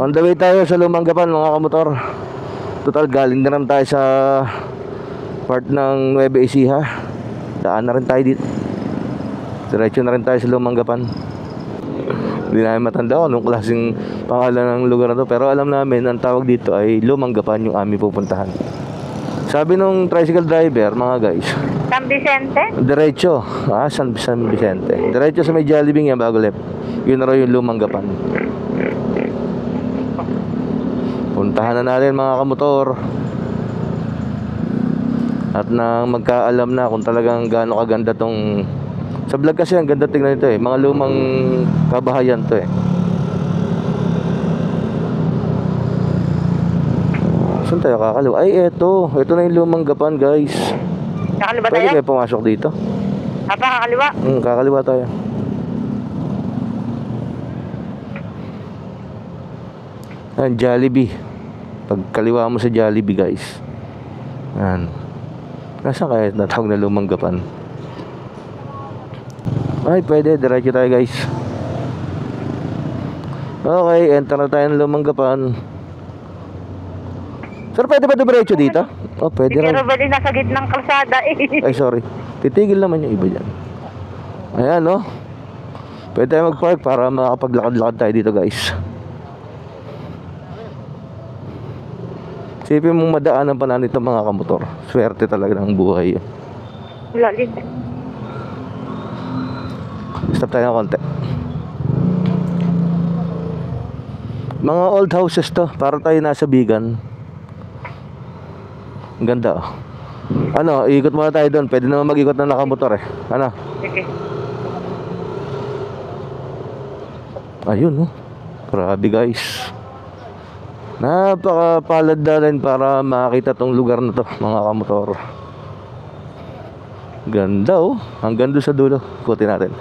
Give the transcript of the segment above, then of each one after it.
On the way tayo sa Lumanggapan mga kamotor. Total galing na naman tayo sa part ng Nueva Ecija. Daan na rin tayo dito. Diretso na rin tayo sa Lumanggapan. Hindi namin matanda kung anong klaseng pangalan ng lugar na to, pero alam namin ang tawag dito ay Lumanggapan yung aming pupuntahan. Sabi nung tricycle driver, mga guys, San Vicente? diretso. San Vicente. Diretso sa may Jollibee yan bago left. Yun na raw yung Lumanggapan. Puntahan na natin mga kamotor. At nang magkaalam na kung talagang gaano kaganda tong... Sa vlog kasi ang ganda tingnan ito eh. Mga lumang kabahayan to eh. Saan tayo kakaliwa? Ay eto. Ito na yung Lumanggapan guys. Kakaliwa tayo? Pwede kayo pumasok dito? Kakaliwa? Kakaliwa tayo. Ayan, Jollibee. Pagkaliwa mo sa Jollibee guys. Ayan. Nasaan kaya natawag na Lumanggapan? Ay, pwede. Diretso tayo guys. Okay, enter na tayo ng Lumanggapan. Sir, pwede ba diretso dito? Oh, pwede rin. Pero bali nasa gitnang kalsada eh. Ay, sorry. Titigil naman yung iba dyan. Ayan, no? Pwede tayo mag-park para makapaglakad-lakad tayo dito guys. Sipin mong madaanan pa na nito mga kamotor. Swerte talaga ng buhay. Lalim. Stop tayo ng konti. Mga old houses to. Para tayo nasa Bigan. Ang ganda oh. Ano, ikot muna tayo doon. Pwede naman mag-ikot na nakamotor eh. Ano? Sige. Ayun oh. Grabe guys. Napakapalad na rin para makita tong lugar na to mga kamotor. Ganda oh. Hanggang doon sa dulo. Ikutin natin.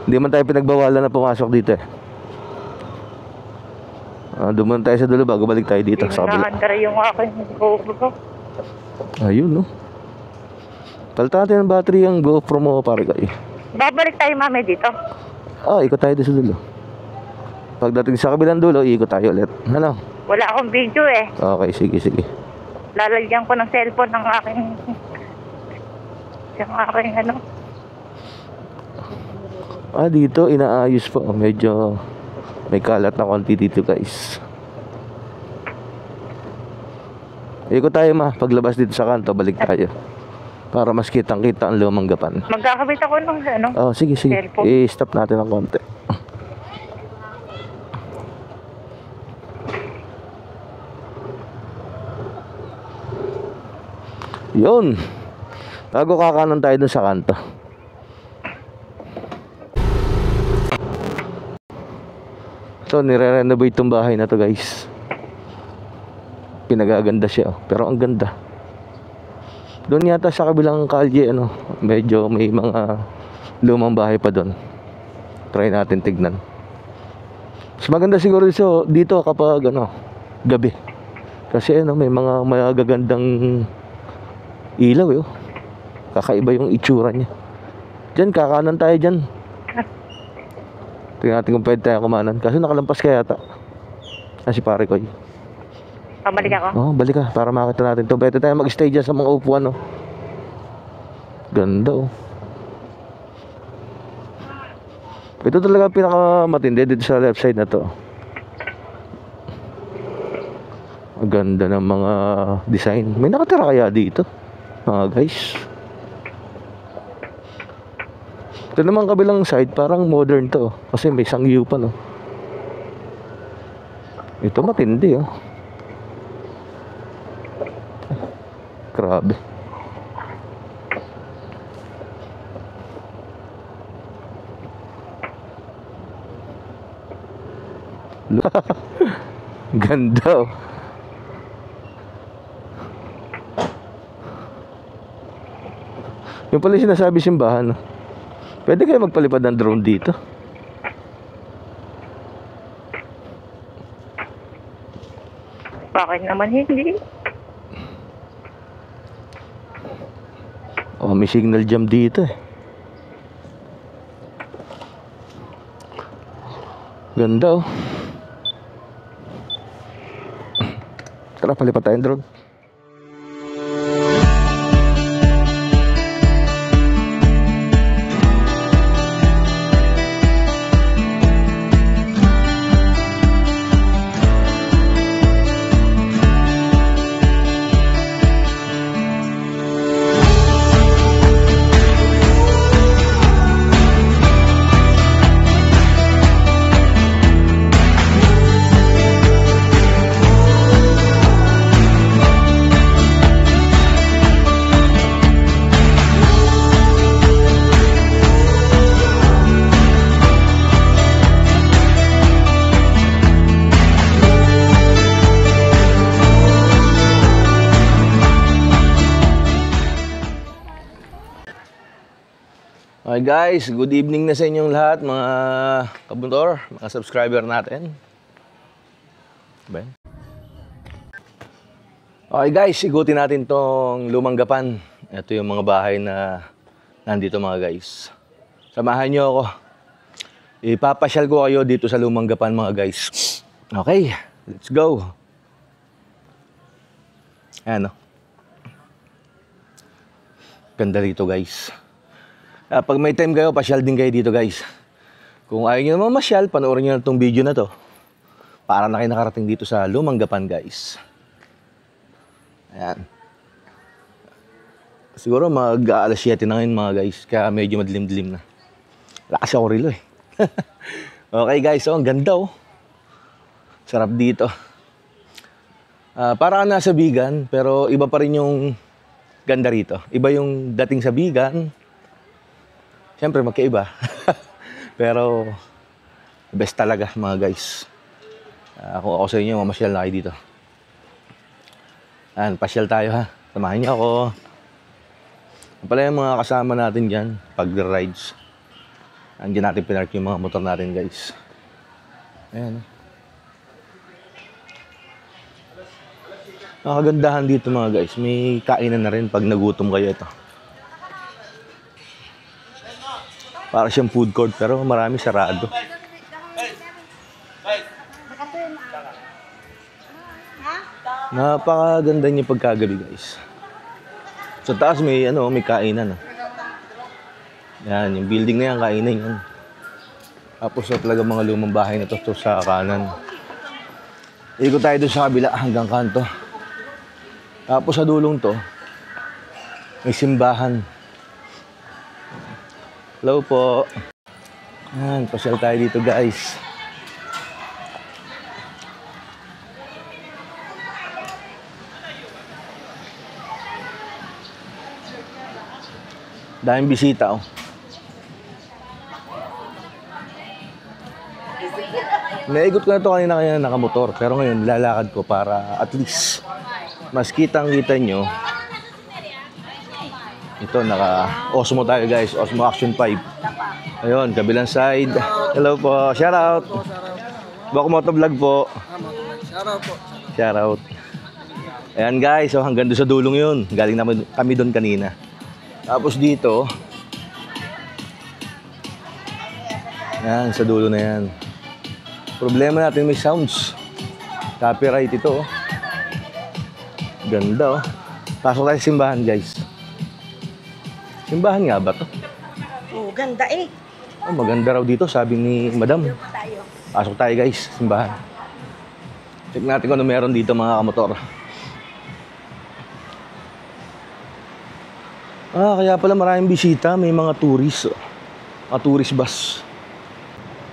Hindi man tayo pinagbawalan na pumasok dito eh. Duman tayo sa dulo bago balik tayo dito sa kabila. Yung aking GoPro. Ayun no. Palitan natin ng battery ang GoPro mo pare kayo. Babalik tayo mami dito. Ikot tayo doon sa dulo. Pagdating sa kabilang dulo, ikot tayo ulit. Ano? Wala akong video eh. Okay, sige. Lalagyan ko ng cellphone ng aking... Yung aking ano. Dito inaayos po. Medyo may kalat na konti dito guys. Ikot tayo ma. Paglabas dito sa kanto, balik tayo. Para mas kitang-kita ang Lumanggapan. Magkakabit ako ng ano. Sige. Cellphone. I-stop natin ng konti. Yun. Bago kakanan tayo dun sa kanto. So nire-renovate tong bahay na to guys. Pinagaganda siya pero ang ganda. Doon yata sa kabilang kalye medyo may mga lumang bahay pa doon. Try natin tignan. Mas maganda siguro dito kapag gabi. Kasi may mga magagandang ilaw eh. Kakaiba yung itsura niya. Diyan, kakanan tayo dyan. Tingnan natin kung pwede tayo kumanan. Kasi nakalampas kaya yata. Si pare ko. Pabalik ako? Balik ka para makita natin to. Pwede tayo mag-stay dyan sa mga upuan Ganda Ito talaga pinakamatindi dito sa left side na to. Ang ganda ng mga design. May nakatira kaya dito mga guys. Ito naman kabilang side parang modern to kasi may sangyu pa Ito matindi Grabe. Ganda Yung pala sinasabi simbahan Pwede kayo magpalipad ng drone dito. Bakit naman hindi? May signal jam dito Ganda Tara, palipat tayong drone. Okay guys, good evening na sa inyong lahat mga kabuntor, mga subscriber natin. Ben. Okay guys, igutin natin tong Lumang Gapan. Ito yung mga bahay na nandito mga guys. Samahan nyo ako. Ipapasyal ko kayo dito sa Lumang Gapan mga guys. Okay, let's go. Ayan o. Ganda dito guys. Pag may time kayo, pasyal din kayo dito guys. Kung ayaw nyo naman masyal, panoorin nyo na itong video na to. Para na kayo nakarating dito sa Lumang Gapan guys. Ayan. Siguro mag-aalas 7 na ngayon mga guys. Kaya medyo madilim-dilim na. Wala kasi ako rilo eh. Okay guys, so ang ganda oh. Sarap dito. Para nasa Bigan, pero iba pa rin yung ganda rito. Iba yung dating sa Bigan. Siyempre magkaiba. Pero best talaga mga guys. Kung ako sa inyo, mamasyal na kayo dito. Ayan, pasyal tayo ha. Samahan niyo ako. Pala yung mga kasama natin dyan, pag-rides. Andiyan natin pinark yung mga motor natin guys. Ayan. Nakagandahan dito mga guys. May kainan na rin pag nagutom kayo ito. Para siyang food court pero marami sarado. Napakaganda niya pagkagabi guys. Sa taas may may kainan. Yan, yung building na yan, kainan yan. Tapos talaga mga lumang bahay na to sa kanan. Ikot tayo doon sa kabila hanggang kanto. Tapos sa dulong to, may simbahan. Hello po. Ayan, pasyal tayo dito guys. Daming bisita oh. Naikot ko na to kanina kaya nakamotor. Pero ngayon lalakad ko para at least mas kitang-kita nyo. Ito, naka-Osmo tayo guys. Osmo Action 5. Ayun, kabilang side. Hello po. Shout out. Bako Motovlog po. Shout out po. Shout out. Ayan guys. So hanggang doon sa dulong yun. Galing naman kami doon kanina. Tapos dito. Ayan, sa dulo na yan. Problema natin may sounds. Copyright ito. Ganda oh. Pasok tayo sa simbahan guys. Simbahan nga ba to? Oh, ganda eh. Oh, maganda raw dito, sabi ni Madam. Pasok tayo guys, simbahan. Check natin kung ano meron dito mga kamotor. Kaya pala maraming bisita, may mga tourist. Mga tourist bus.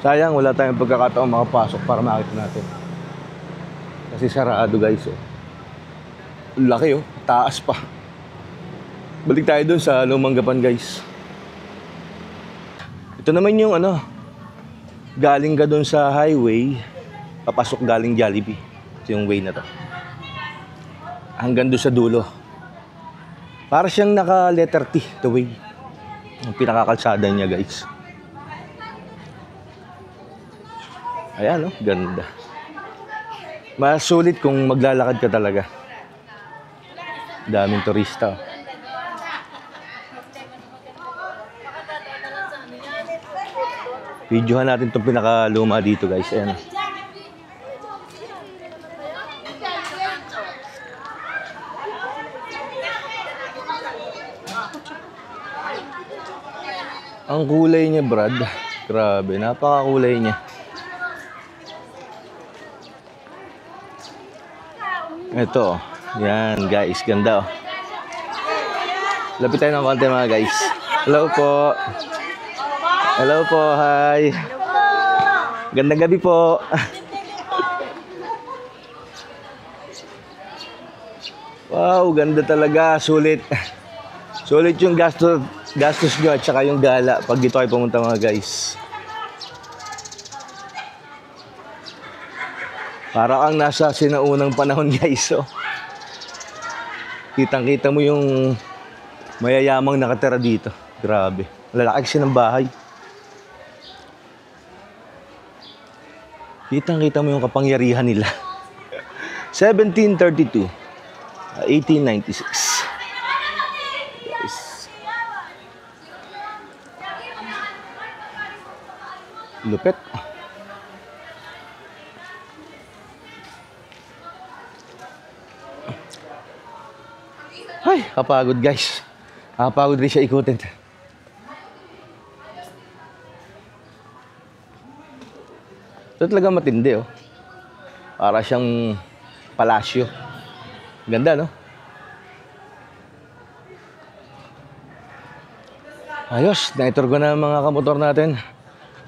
Sayang, wala tayong pagkakataon makapasok para makita natin. Kasi sarado guys. Laki oh, taas pa. Balik tayo dun sa Lumang Gapan guys. Ito naman yung galing ka dun sa highway, papasok galing Jollibee. Ito yung way na to. Hanggang dun sa dulo. Para siyang naka letter T, the way. Yung pinakakalsada niya guys. Ayan oh, ganda. Mas sulit kung maglalakad ka talaga. Daming turista. Videohan natin itong pinakaluma dito guys. Ayan. Ang kulay niya, Brad. Grabe, napakakulay niya. Ito, yan guys, ganda oh. Lapit tayo ng konti mga guys. Hello po. Hello po, hi. Gandang gabi po. Wow, ganda talaga, sulit. Sulit yung gastos nyo at saka yung gala pag dito kayo pumunta mga guys. Para kang nasa sinaunang panahon guys. Oh. Kitang-kita mo yung mayayamang nakatira dito. Grabe. Lalaki kasi ng bahay. Kitang-kita mo yung kapangyarihan nila. 1732. 1896. Guys. Lupit. Ay, kapagod guys. Kapagod rin siya ikutin. Ito talaga matindi oh. Para siyang palasyo. Ganda no? Ayos, na-tour ko na ang mga kamotor natin.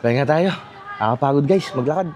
Pahinga tayo. Nakakapagod guys, maglakad.